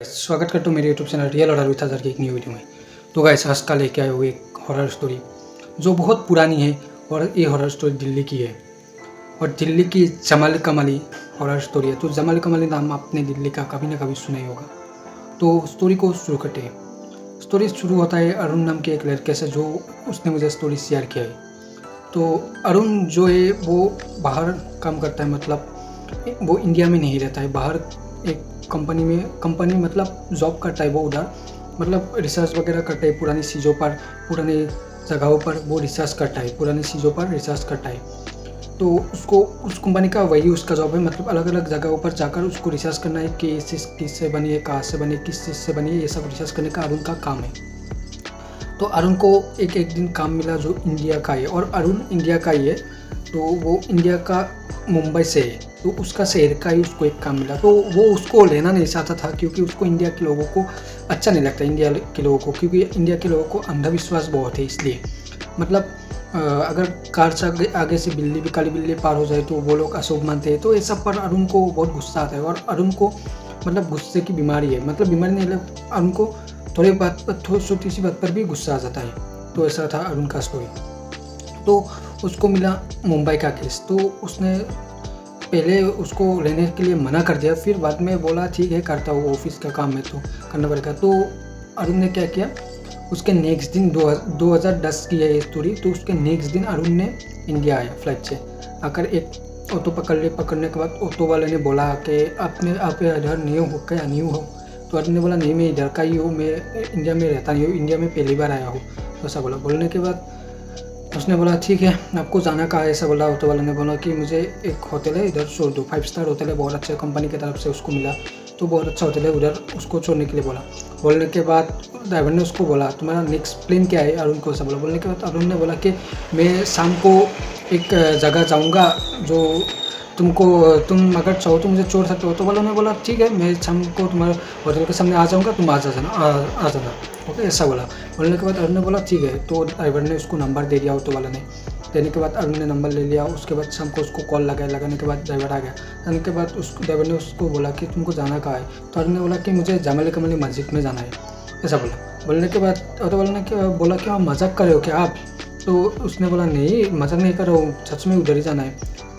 स्वागत करता हूँ मेरे YouTube channel real horror with Azhar की एक न्यू वीडियो में। तो गाइस आज का लेके आए हुए एक हॉरर स्टोरी जो बहुत पुरानी है और ये हॉरर स्टोरी दिल्ली की है और दिल्ली की जमाल कमाली हॉरर स्टोरी है। तो जमाल कमाली नाम आपने दिल्ली का कभी ना कभी सुना ही होगा। तो स्टोरी को शुरू करते हैं। स्टोरी शुरू होता है अरुण नाम के एक लड़के से जो उसने मुझे स्टोरी शेयर किया है। तो अरुण जो है वो बाहर काम करता है, मतलब वो इंडिया में नहीं रहता है, बाहर एक कंपनी मतलब जॉब करता है वो उधर, मतलब रिसर्च वगैरह करता है पुरानी चीज़ों पर, पुराने जगहों पर वो रिसर्च करता है, पुरानी चीज़ों पर रिसर्च करता है। तो उसको उस कंपनी का वही उसका जॉब है, मतलब अलग अलग जगहों पर जाकर उसको रिसर्च करना है कि ये चीज़ किससे बनी है, कहाँ से बनी है, किस चीज़ से बनी है, ये सब रिसर्च करने का अरुण का काम है। तो अरुण को एक दिन काम मिला जो इंडिया का है और अरुण इंडिया का ही है। तो वो इंडिया का मुंबई से है, तो उसका शहर का ही उसको एक काम मिला। तो वो उसको लेना नहीं चाहता था क्योंकि उसको इंडिया के लोगों को अच्छा नहीं लगता, इंडिया के लोगों को, क्योंकि इंडिया के लोगों को अंधविश्वास बहुत है। इसलिए मतलब अगर कार से आगे से बिल्ली भी काली बिल्ली पार हो जाए तो वो लोग अशुभ मानते हैं। तो ये सब पर अरुण को बहुत गुस्सा आता है और अरुण को मतलब गुस्से की बीमारी है, मतलब बीमारी नहीं, अरुण को थोड़ी बात पर, छोटी सी बात पर भी गुस्सा आ जाता है। तो ऐसा था अरुण का स्टोरी। तो उसको मिला मुंबई का केस, तो उसने पहले उसको लेने के लिए मना कर दिया, फिर बाद में बोला ठीक है करता हूँ, ऑफिस का काम है तो करना पड़ेगा। तो अरुण ने क्या किया, उसके नेक्स्ट दिन 2010 की है ये स्टोरी। तो उसके नेक्स्ट दिन अरुण ने इंडिया आया, फ्लाइट से आकर एक ऑटो पकड़ने के बाद ऑटो वाले ने बोला कि आप इधर न्यू हो क्या, न्यू हो? तो अरुण ने बोला नहीं मैं इधर का ही हूँ, मैं इंडिया में रहता नहीं हूँ, इंडिया में पहली बार आया हूँ। तो ऐसा बोला। बोलने के बाद उसने बोला ठीक है आपको जाना कहाँ है, ऐसा बोला। ऑटो वाले ने बोला कि मुझे एक होटल है इधर छोड़ दो, 5 स्टार होटल है, बहुत अच्छे कंपनी की तरफ से उसको मिला, तो बहुत अच्छा होटल है, उधर उसको छोड़ने के लिए बोला। बोलने के बाद ड्राइवर ने उसको बोला तुम्हारा नेक्स्ट प्लान क्या है, अरुण को ऐसा बोला। बोलने के बाद अरुण ने बोला कि मैं शाम को एक जगह जाऊँगा जो तुम अगर चाहो तो मुझे छोड़ सकते हो। तो वालों ने बोला ठीक है मैं शाम को तुम्हारे होटल के सामने आ जाऊँगा, तुम आ जाना। ओके ऐसा बोला। बोलने के बाद अरुण ने बोला ठीक है। तो ड्राइवर ने उसको नंबर दे दिया, ऑटो वाला ने देने के बाद अरुण ने नंबर ले लिया। उसके बाद शाम को उसको कॉल लगाने के बाद ड्राइवर आ गया। आने के बाद उस ड्राइवर ने उसको बोला कि तुमको जाना कहाँ है? तो अरुण ने बोला कि मुझे जमाल कमाली मस्जिद में जाना है, ऐसा बोला। बोलने के बाद ऑटो वाले ने बोला कि आप मजाक कर रहे हो क्या आप? तो उसने बोला नहीं मजाक नहीं कर रहा हूँ, सच में उधर ही जाना है।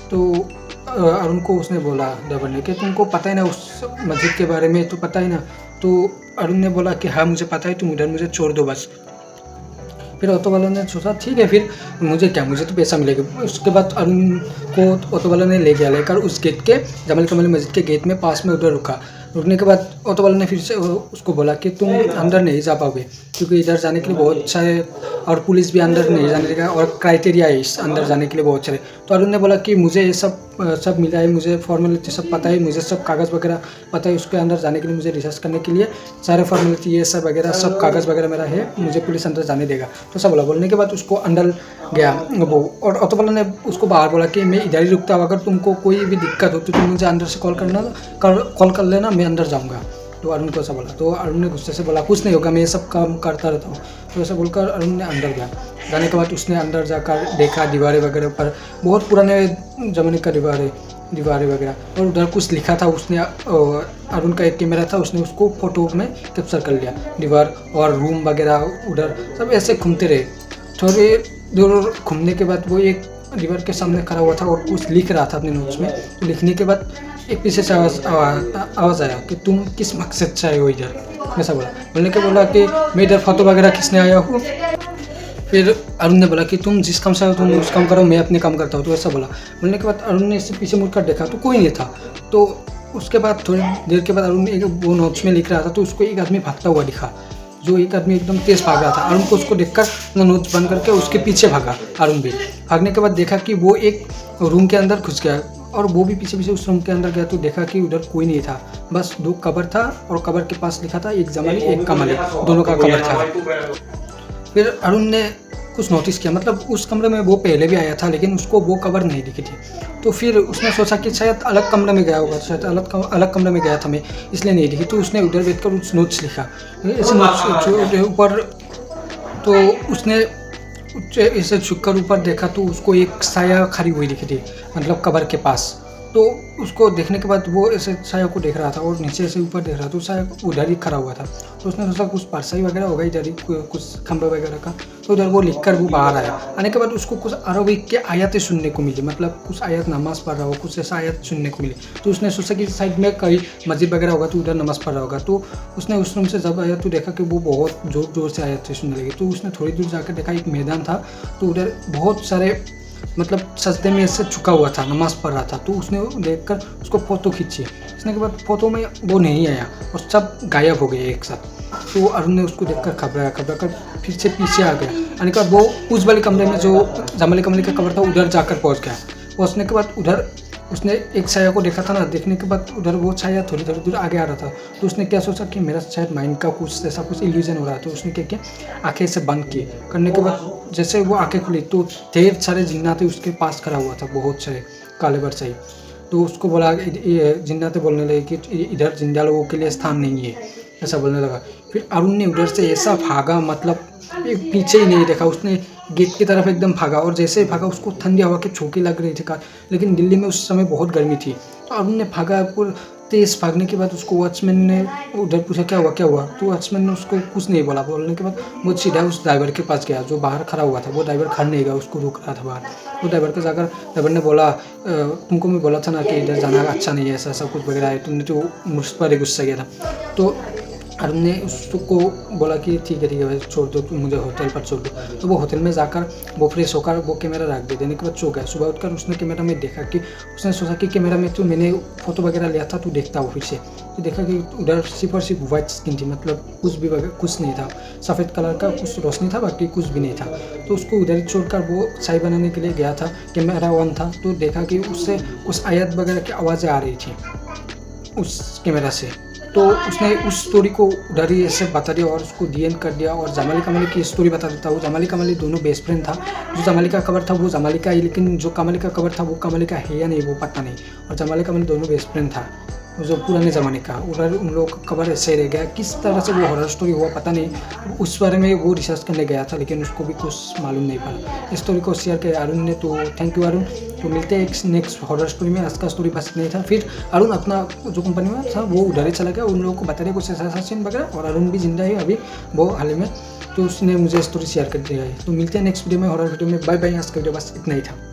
तो अरुण को उसने बोला ड्राइवर ने कि तुमको पता है ना उस मस्जिद के बारे में, तो पता है ना? तो अरुण ने बोला कि हाँ मुझे पता है, तुम उधर मुझे छोड़ दो बस। फिर ऑटो वालों ने सोचा ठीक है फिर मुझे क्या, मुझे तो पैसा मिलेगा। उसके बाद अरुण को ऑटो वालों ने ले गया, लेकर उस गेट के जमाल कमाली मस्जिद के गेट में पास में उधर रुका। रुकने के बाद ऑटो वालों ने फिर से उसको बोला कि तुम अंदर नहीं जा पाओगे क्योंकि इधर जाने के लिए बहुत सारे और पुलिस भी अंदर नहीं जाने देगा और क्राइटेरिया है इस अंदर जाने के लिए बहुत सारे। तो अरुण ने बोला कि मुझे ये सब मिला है, मुझे फॉर्मेलिटी सब पता है, मुझे सब कागज़ वगैरह पता है, उसके अंदर जाने के लिए मुझे रिसर्च करने के लिए सारे फॉर्मेलिटी ये सब वगैरह सब कागज़ वगैरह मेरा है, मुझे पुलिस अंदर जाने देगा। तो सब बोला। बोलने के बाद उसको अंदर गया वो, और ऑटो वाला ने उसको बाहर बोला कि मैं इधर ही रुकता हूँ, अगर तुमको कोई भी दिक्कत हो तो तुम मुझे अंदर से कॉल कर लेना, मैं अंदर जाऊँगा। तो अरुण को ऐसा बोला। तो अरुण ने गुस्से से बोला कुछ नहीं होगा, मैं ये सब काम करता रहता हूँ। तो ऐसा बोलकर अरुण ने अंदर गया। जाने के बाद उसने अंदर जाकर देखा दीवारें वगैरह पर बहुत पुराने ज़माने का दीवारें वगैरह, और उधर कुछ लिखा था। उसने अरुण का एक कैमरा था, उसने उसको फोटो में कैप्चर कर लिया। दीवार और रूम वगैरह उधर सब ऐसे घूमते रहे। थोड़े दूर घूमने के बाद वो एक दीवार के सामने खड़ा हुआ था और कुछ लिख रहा था अपने नोट्स में। तो लिखने के बाद एक पीछे से आवाज़ आया कि तुम किस मकसद से आए हो इधर, ऐसा बोला। बोलने के बोला कि मैं इधर फोटो वगैरह खींचने आया हूँ। फिर अरुण ने बोला कि तुम जिस काम से आए हो तुम उस काम करो, मैं अपने काम करता हूँ। तो ऐसा बोला। बोलने के बाद अरुण ने इससे पीछे मुड़कर देखा तो कोई नहीं था। तो उसके बाद थोड़ी देर के बाद अरुण ने वो नोट्स में लिख रहा था, तो उसको एक आदमी भागता हुआ दिखा, जो एक आदमी एकदम तेज़ भाग रहा था। अरुण को उसको देखकर अपना नोट्स बंद करके उसके पीछे भागा। अरुण भी भागने के बाद देखा कि वो एक रूम के अंदर घुस गया और वो भी पीछे उस रूम के अंदर गया। तो देखा कि उधर कोई नहीं था, बस 2 कबर था और कबर के पास लिखा था एक जमाली एक कमाली, दोनों का कबर था। फिर अरुण ने कुछ नोटिस किया, मतलब उस कमरे में वो पहले भी आया था लेकिन उसको वो कबर नहीं दिखी थी। तो फिर उसने सोचा कि शायद अलग कमरे में गया होगा, शायद अलग कमरे में गया था मैं, इसलिए नहीं दिखी। तो उसने उधर बैठकर उस नोट्स लिखा, ऐसे नोट्स ऊपर। तो उसने ऐसे झुककर ऊपर देखा तो उसको एक साया खड़ी हुई दिखी थी, मतलब कबर के पास। तो उसको देखने के बाद वो ऐसे साया को देख रहा था और नीचे से ऊपर देख रहा था, तो साया उधर ही खड़ा हुआ था। तो उसने सोचा कुछ परछाई वगैरह होगा इधर ही, कुछ खंभे वगैरह का। तो उधर वो लिखकर वो बाहर आया। आने के बाद उसको कुछ अरबिक के आयतें सुनने को मिली, मतलब कुछ आयत नमाज पढ़ रहा हो, कुछ ऐसा आयत सुनने को मिली। तो उसने सोचा कि साइड में कहीं मस्जिद वगैरह होगा तो उधर नमाज पढ़ रहा होगा। तो उसने उस रूम से जब आया तो देखा कि वो बहुत ज़ोर ज़ोर से आयतें सुनने लगी। तो उसने थोड़ी दूर जाकर देखा एक मैदान था, तो उधर बहुत सारे मतलब सजदे में ऐसे झुका हुआ था, नमाज पढ़ रहा था। तो उसने देखकर उसको फ़ोटो खींची। खींचने के बाद फ़ोटो में वो नहीं आया और सब गायब हो गए एक साथ। तो अरुण ने उसको देखकर घबराया कर फिर से पीछे आ गया। आने के बाद वो उस वाले कमरे में जो जमाली कमली का कमरा था उधर जाकर पहुंच गया। पहुंचने के बाद उधर उसने एक छाया को देखा था ना, देखने के बाद उधर वो छाया थोड़ी थोड़ी दूर आगे आ रहा था। तो उसने क्या सोचा कि मेरा शायद माइंड का कुछ ऐसा कुछ इल्यूजन हो रहा है। तो उसने क्या किया, आंखें से बंद की। करने के बाद जैसे वो आंखें खुली तो ढेर सारे जिन्नाते उसके पास खड़ा हुआ था, बहुत सारे काले परछाई। तो उसको बोला, जिन्नाते बोलने लगे कि इधर जिंदा लोगों के लिए स्थान नहीं है, ऐसा बोलने लगा। फिर अरुण ने उधर से ऐसा भागा, मतलब पीछे ही नहीं देखा, उसने गेट की तरफ एकदम भागा। और जैसे ही भागा उसको ठंडी हवा के झोंके लग रही थी कार, लेकिन दिल्ली में उस समय बहुत गर्मी थी। तो अरुण ने भागा, पूरा तेज़ भागने के बाद उसको वॉचमैन ने उधर पूछा क्या हुआ। तो वॉचमैन ने उसको कुछ नहीं बोला। बोलने के बाद वो सीधा उस ड्राइवर के पास गया जो बाहर खड़ा हुआ था। वो ड्राइवर खड़ नहीं गया, उसको रोक रहा था बाहर। तो ड्राइवर के जाकर ड्राइवर ने बोला, तुमको मैं बोला था ना कि इधर जाना अच्छा नहीं है, ऐसा सब कुछ वगैरह है, तुमने तो मुझ पर ही गुस्सा किया था। तो अरुण ने उसको बोला कि ठीक है भाई, छोड़ दो, तुम मुझे होटल पर छोड़ दो। तो वो होटल में जाकर वो फ्रेश होकर वो कैमरा रख दे देने के बाद सो गया। सुबह उठकर उसने कैमरा में देखा कि उसने सोचा कि कैमरा में तो मैंने फ़ोटो वगैरह लिया था, तो देखता हूँ फिर से। तो देखा कि उधर सिर्फ और सिर्फ वाइट स्किन थी, मतलब कुछ नहीं था, सफ़ेद कलर का कुछ रोशनी था, बाकी कुछ भी नहीं था। तो उसको उधर ही छोड़कर वो चाय बनाने के लिए गया था, कैमरा ऑन था। तो देखा कि उससे उस आयत वगैरह की आवाज़ें आ रही थी उस कैमरा से। तो उसने उस स्टोरी को उधर ही ऐसे बता दिया और उसको डीएन कर दिया। और जमाली कमली की स्टोरी बता देता हूँ। जमाली कमली दोनों बेस्ट फ्रेंड था। जो जमाली का कवर था वो जमाली का ही, लेकिन जो कमली का कवर था वो कमली का है या नहीं वो पता नहीं। और जमाली कमली दोनों बेस्ट फ्रेंड था जो पुराने ज़माने का। उधर उन लोगों का कवर ऐसे रह गया, किस तरह से वो हॉरर स्टोरी हुआ पता नहीं। उस बारे में वो रिसर्च करने गया था, लेकिन उसको भी कुछ मालूम नहीं पड़ा। इस स्टोरी को शेयर किया अरुण ने, तो थैंक यू अरुण। तो मिलते हैं एक नेक्स्ट हॉरर स्टोरी में। आज का स्टोरी बस नहीं था। फिर अरुण अपना जो कंपनी में था वो उधर ही चला गया, उन लोगों को बता रहे कुछ ऐसा सीन वगैरह। और अरुण भी जिंदा है अभी वो हाल ही में, तो उसने मुझे स्टोरी शेयर कर दिया है। तो मिलते हैं नेक्स्ट वीडियो में, हॉरर वीडियो में। Bye bye. आज का वीडियो बस इतना ही था।